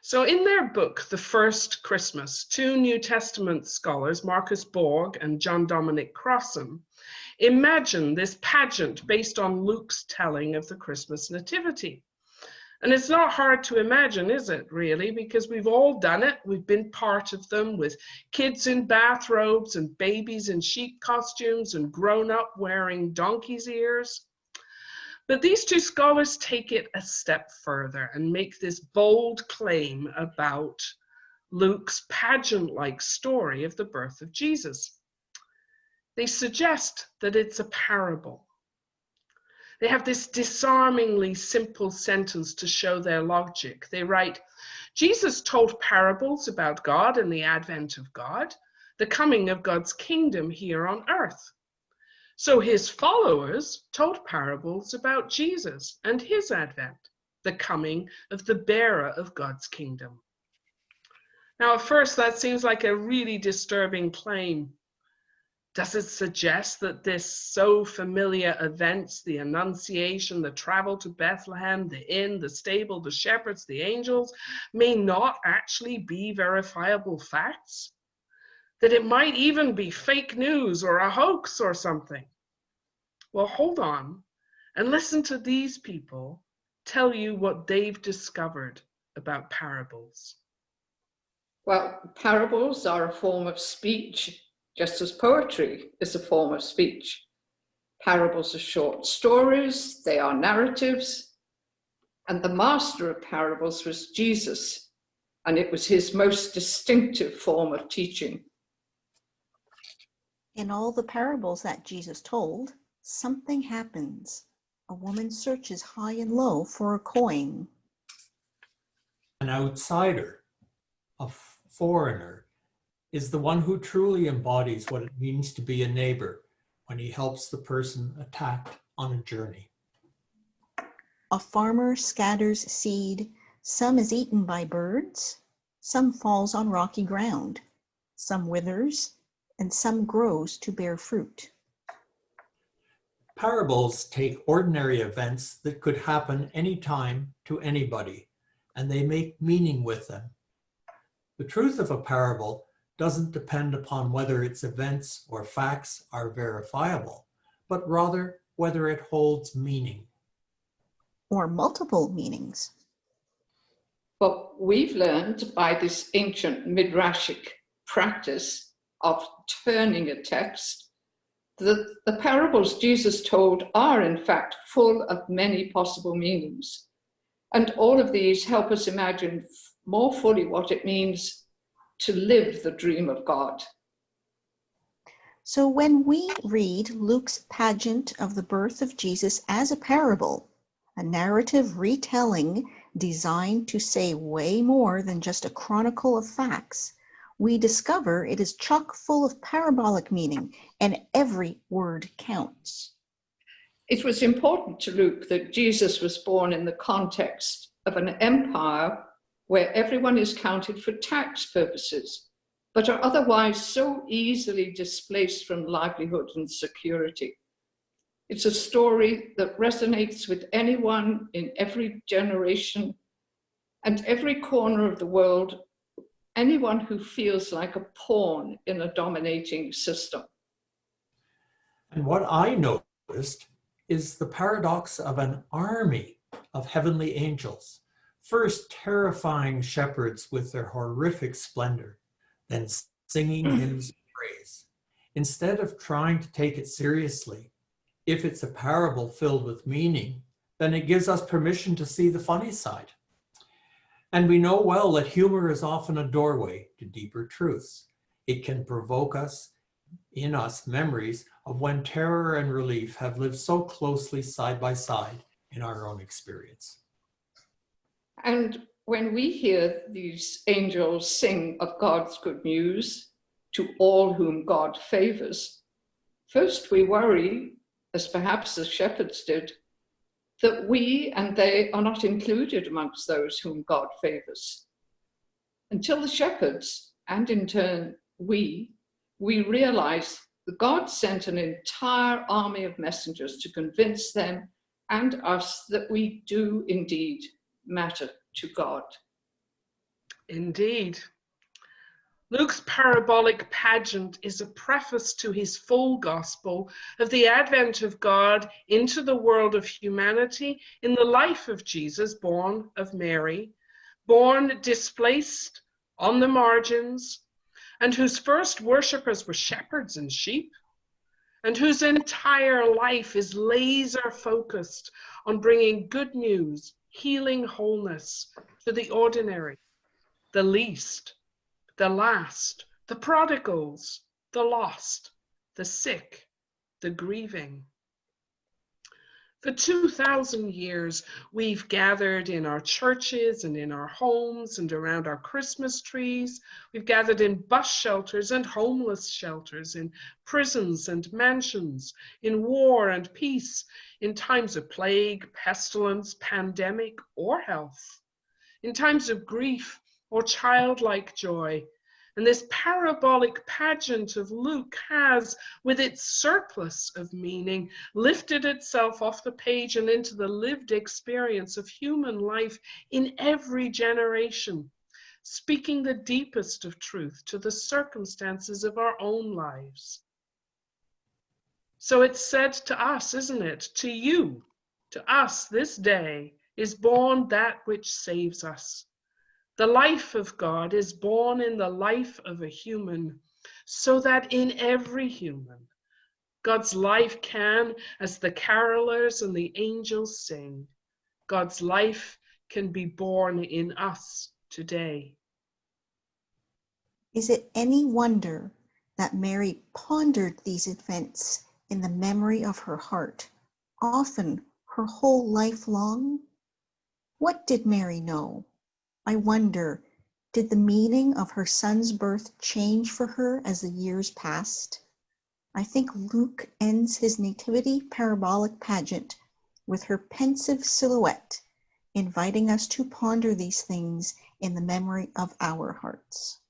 So in their book, The First Christmas, two New Testament scholars, Marcus Borg and John Dominic Crossan, imagine this pageant based on Luke's telling of the Christmas nativity. And it's not hard to imagine, is it, really? Because we've all done it. We've been part of them, with kids in bathrobes and babies in sheep costumes and grown-up wearing donkey's ears. But these two scholars take it a step further and make this bold claim about Luke's pageant-like story of the birth of Jesus. They suggest that it's a parable. They have this disarmingly simple sentence to show their logic. They write, Jesus told parables about God and the advent of God, the coming of God's kingdom here on earth. So his followers told parables about Jesus and his advent, the coming of the bearer of God's kingdom. Now, at first, that seems like a really disturbing claim. Does it suggest that this so familiar events, the Annunciation, the travel to Bethlehem, the inn, the stable, the shepherds, the angels, may not actually be verifiable facts? That it might even be fake news or a hoax or something? Well, hold on and listen to these people tell you what they've discovered about parables. Well, parables are a form of speech, just as poetry is a form of speech. Parables are short stories, they are narratives, and the master of parables was Jesus, and it was his most distinctive form of teaching. In all the parables that Jesus told, something happens. A woman searches high and low for a coin. An outsider, a foreigner, is the one who truly embodies what it means to be a neighbor when he helps the person attacked on a journey. A farmer scatters seed. Some is eaten by birds, some falls on rocky ground, some withers, and some grows to bear fruit. Parables take ordinary events that could happen anytime to anybody, and they make meaning with them. The truth of a parable doesn't depend upon whether its events or facts are verifiable, but rather whether it holds meaning. Or multiple meanings. But we've learned by this ancient Midrashic practice of turning a text that the parables Jesus told are in fact full of many possible meanings. And all of these help us imagine more fully what it means to live the dream of God. So when we read Luke's pageant of the birth of Jesus as a parable, a narrative retelling designed to say way more than just a chronicle of facts, we discover it is chock full of parabolic meaning, and every word counts. It was important to Luke that Jesus was born in the context of an empire where everyone is counted for tax purposes, but are otherwise so easily displaced from livelihood and security. It's a story that resonates with anyone in every generation and every corner of the world, anyone who feels like a pawn in a dominating system. And what I noticed is the paradox of an army of heavenly angels, first terrifying shepherds with their horrific splendor, then singing hymns of praise. Instead of trying to take it seriously, if it's a parable filled with meaning, then it gives us permission to see the funny side. And we know well that humor is often a doorway to deeper truths. It can provoke in us memories of when terror and relief have lived so closely side by side in our own experience. And when we hear these angels sing of God's good news to all whom God favors, first we worry, as perhaps the shepherds did, that we and they are not included amongst those whom God favors. Until the shepherds, and in turn we realize that God sent an entire army of messengers to convince them and us that we do indeed matter to God. Indeed. Luke's parabolic pageant is a preface to his full gospel of the advent of God into the world of humanity in the life of Jesus, born of Mary, born displaced on the margins, and whose first worshippers were shepherds and sheep, and whose entire life is laser focused on bringing good news, healing, wholeness to the ordinary, the least, the last, the prodigals, the lost, the sick, the grieving. For 2,000 years, we've gathered in our churches and in our homes and around our Christmas trees. We've gathered in bus shelters and homeless shelters, in prisons and mansions, in war and peace, in times of plague, pestilence, pandemic, or health, in times of grief or childlike joy. And this parabolic pageant of Luke has, with its surplus of meaning, lifted itself off the page and into the lived experience of human life in every generation, speaking the deepest of truth to the circumstances of our own lives. So it's said to us, isn't it? To you, to us this day is born that which saves us. The life of God is born in the life of a human, so that in every human, God's life can, as the carolers and the angels sing, God's life can be born in us today. Is it any wonder that Mary pondered these events in the memory of her heart, often her whole life long? What did Mary know? I wonder, did the meaning of her son's birth change for her as the years passed? I think Luke ends his nativity parabolic pageant with her pensive silhouette, inviting us to ponder these things in the memory of our hearts.